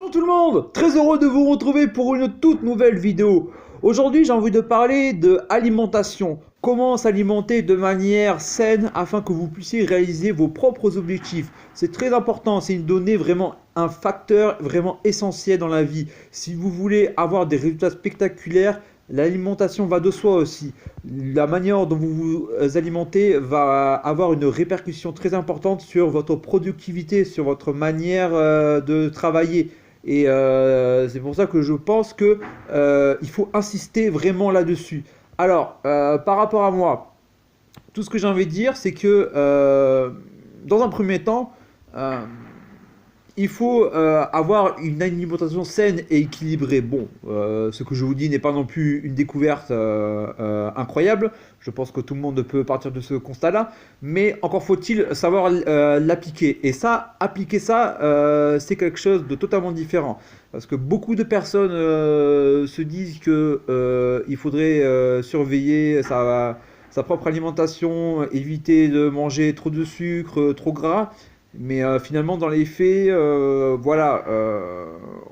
Bonjour tout le monde, très heureux de vous retrouver pour une toute nouvelle vidéo. Aujourd'hui j'ai envie de parler de alimentation. Comment s'alimenter de manière saine afin que vous puissiez réaliser vos propres objectifs. C'est très important, c'est une donnée vraiment, un facteur vraiment essentiel dans la vie. Si vous voulez avoir des résultats spectaculaires, l'alimentation va de soi aussi. La manière dont vous vous alimentez va avoir une répercussion très importante sur votre productivité, sur votre manière de travailler. Et c'est pour ça que je pense que il faut insister vraiment là-dessus. Alors, par rapport à moi, tout ce que j'ai envie de dire, c'est que dans un premier temps, euh, il faut avoir une alimentation saine et équilibrée. Bon, ce que je vous dis n'est pas non plus une découverte incroyable. Je pense que tout le monde peut partir de ce constat-là. Mais encore faut-il savoir l'appliquer. Et ça, appliquer ça, c'est quelque chose de totalement différent. Parce que beaucoup de personnes se disent que il faudrait surveiller sa propre alimentation, éviter de manger trop de sucre, trop gras. Mais finalement, dans les faits, voilà,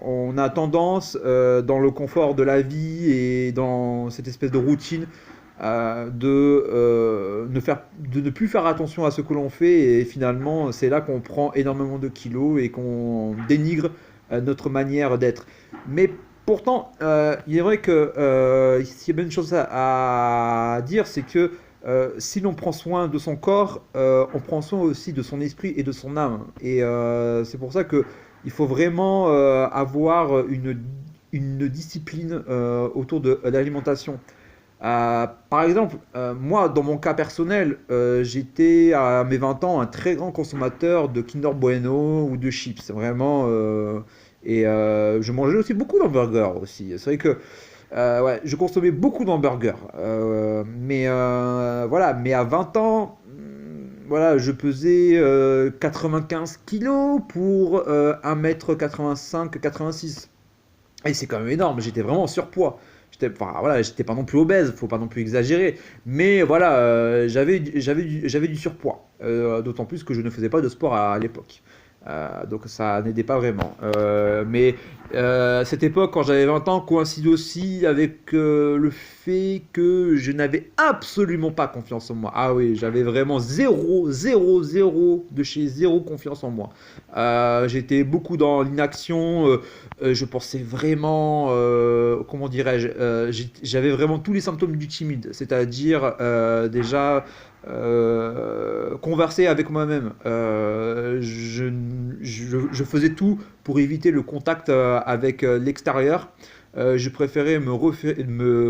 on a tendance, dans le confort de la vie et dans cette espèce de routine, de ne plus faire attention à ce que l'on fait. Et finalement, c'est là qu'on prend énormément de kilos et qu'on dénigre notre manière d'être. Mais pourtant, il est vrai que s'il y a bien une chose à dire, c'est que si l'on prend soin de son corps, on prend soin aussi de son esprit et de son âme. Et c'est pour ça que il faut vraiment avoir une discipline autour de l'alimentation. Par exemple, moi, dans mon cas personnel, j'étais à mes 20 ans un très grand consommateur de Kinder Bueno ou de chips, vraiment. Et je mangeais aussi beaucoup d'hamburgers aussi. C'est vrai que ouais, je consommais beaucoup d'hamburgers. Voilà, mais à 20 ans, voilà, je pesais 95 kilos pour 1m85-86. Et c'est quand même énorme, j'étais vraiment en surpoids. Enfin, voilà, j'étais pas non plus obèse, faut pas non plus exagérer. Mais voilà, j'avais du surpoids. D'autant plus que je ne faisais pas de sport à l'époque. Donc ça n'aidait pas vraiment. Cette époque, quand j'avais 20 ans, coïncide aussi avec le fait que je n'avais absolument pas confiance en moi. Ah oui, j'avais vraiment zéro, zéro, zéro, de chez zéro confiance en moi. J'étais beaucoup dans l'inaction. Je pensais vraiment, comment dirais-je, j'avais vraiment tous les symptômes du timide. C'est-à-dire déjà converser avec moi-même. Je faisais tout pour éviter le contact avec l'extérieur. Je préférais me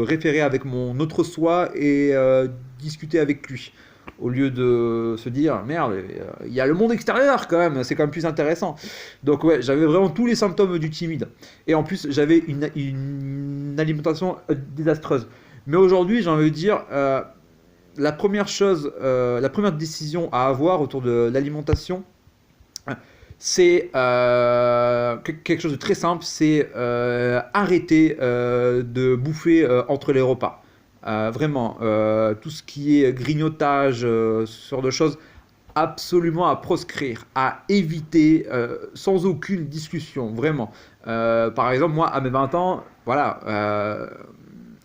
référer avec mon autre soi et discuter avec lui. Au lieu de se dire, merde, il y a le monde extérieur quand même, c'est quand même plus intéressant. Donc ouais, j'avais vraiment tous les symptômes du timide. Et en plus, j'avais une alimentation désastreuse. Mais aujourd'hui, j'ai envie de dire, la première chose, la première décision à avoir autour de l'alimentation, c'est quelque chose de très simple, c'est arrêter de bouffer entre les repas. Vraiment, tout ce qui est grignotage, ce genre de choses, absolument à proscrire, à éviter sans aucune discussion, vraiment. Par exemple, moi, à mes 20 ans, voilà,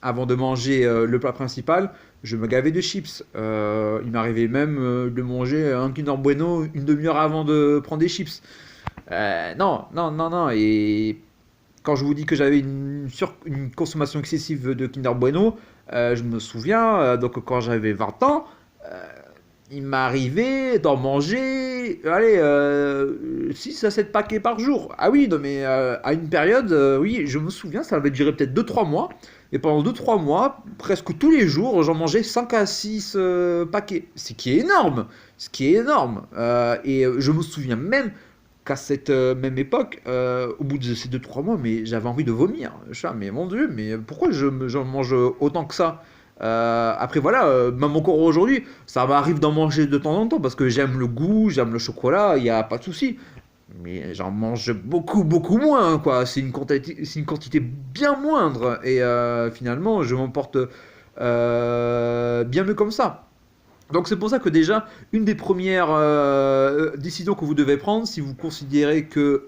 avant de manger le plat principal, je me gavais de chips. Il m'arrivait même de manger un Kinder Bueno une demi-heure avant de prendre des chips. Non, non, non, non. Et quand je vous dis que j'avais une consommation excessive de Kinder Bueno, je me souviens, donc quand j'avais 20 ans, euh, il m'arrivait d'en manger, allez, 6 à 7 paquets par jour. Ah oui, non, mais à une période, oui, je me souviens, ça avait duré peut-être 2 3 mois. Et pendant 2 3 mois, presque tous les jours, j'en mangeais 5 à 6 paquets. Ce qui est énorme. Ce qui est énorme. Je me souviens même qu'à cette même époque, au bout de ces 2 3 mois, mais j'avais envie de vomir. Mais mon Dieu, mais pourquoi j'en mange autant que ça? Après voilà, même encore aujourd'hui, ça m'arrive d'en manger de temps en temps parce que j'aime le goût, j'aime le chocolat, il n'y a pas de souci. Mais j'en mange beaucoup, beaucoup moins, quoi. C'est une quantité bien moindre. Et finalement, je m'en porte bien mieux comme ça. Donc c'est pour ça que déjà, une des premières décisions que vous devez prendre, si vous considérez que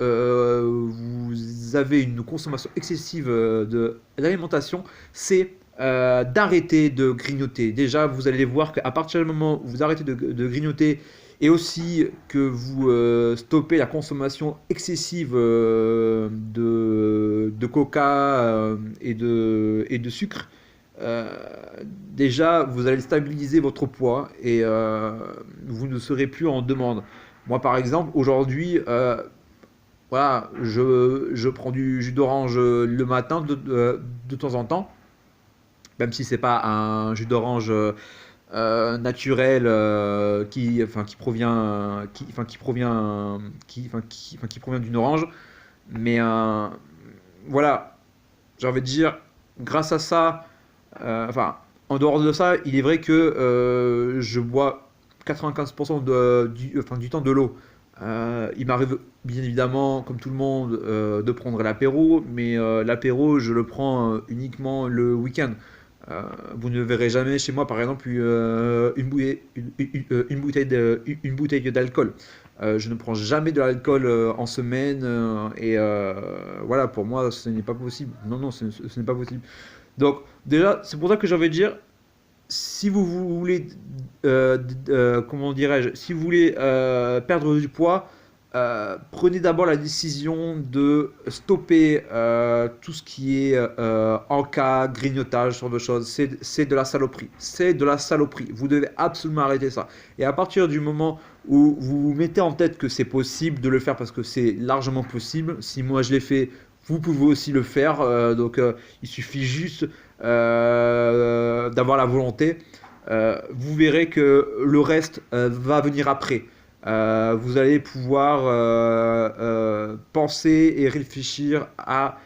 vous avez une consommation excessive d'alimentation, c'est d'arrêter de grignoter. Déjà, vous allez voir qu'à partir du moment où vous arrêtez de grignoter et aussi que vous stoppez la consommation excessive de coca et de sucre, euh, déjà, vous allez stabiliser votre poids et vous ne serez plus en demande. Moi, par exemple, aujourd'hui, voilà, je prends du jus d'orange le matin de temps en temps, même si c'est pas un jus d'orange naturel qui provient d'une orange. Mais voilà, j'ai envie de dire, grâce à ça, enfin, en dehors de ça, il est vrai que je bois 95% du temps de l'eau. Il m'arrive bien évidemment, comme tout le monde, de prendre l'apéro, mais l'apéro, je le prends uniquement le week-end. Vous ne verrez jamais chez moi, par exemple, une bouteille d'alcool. Je ne prends jamais de l'alcool en semaine et voilà, pour moi, ce n'est pas possible. Non, non, ce n'est pas possible. Donc, déjà, c'est pour ça que j'ai envie de dire, si vous voulez, comment dirais-je, si vous voulez perdre du poids, prenez d'abord la décision de stopper tout ce qui est encas, grignotage, ce genre de choses. C'est de la saloperie. C'est de la saloperie. Vous devez absolument arrêter ça. Et à partir du moment où vous vous mettez en tête que c'est possible de le faire, parce que c'est largement possible, si moi je l'ai fait, vous pouvez aussi le faire. Donc il suffit juste d'avoir la volonté. Vous verrez que le reste va venir après. Vous allez pouvoir penser et réfléchir à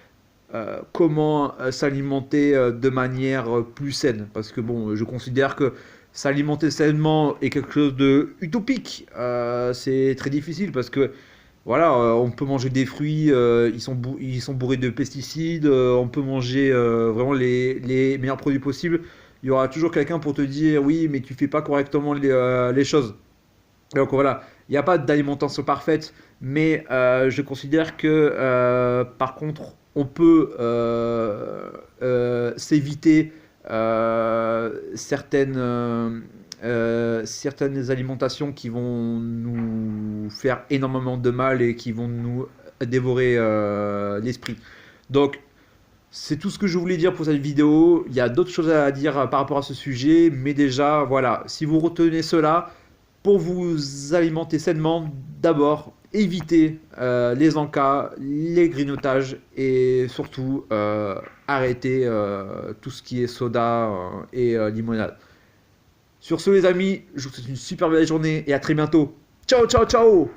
comment s'alimenter de manière plus saine. Parce que bon, je considère que s'alimenter sainement est quelque chose de utopique. C'est très difficile parce que voilà, on peut manger des fruits, ils sont bourrés de pesticides, on peut manger vraiment les meilleurs produits possibles. Il y aura toujours quelqu'un pour te dire oui, mais tu fais pas correctement les choses. Donc voilà, il n'y a pas d'alimentation parfaite, mais je considère que par contre, on peut s'éviter certaines alimentations qui vont nous faire énormément de mal et qui vont nous dévorer l'esprit. Donc, c'est tout ce que je voulais dire pour cette vidéo. Il y a d'autres choses à dire par rapport à ce sujet, mais déjà, voilà, si vous retenez cela, pour vous alimenter sainement, d'abord, évitez les encas, les grignotages et surtout arrêtez tout ce qui est soda et limonade. Sur ce les amis, je vous souhaite une super belle journée et à très bientôt. Ciao ciao ciao.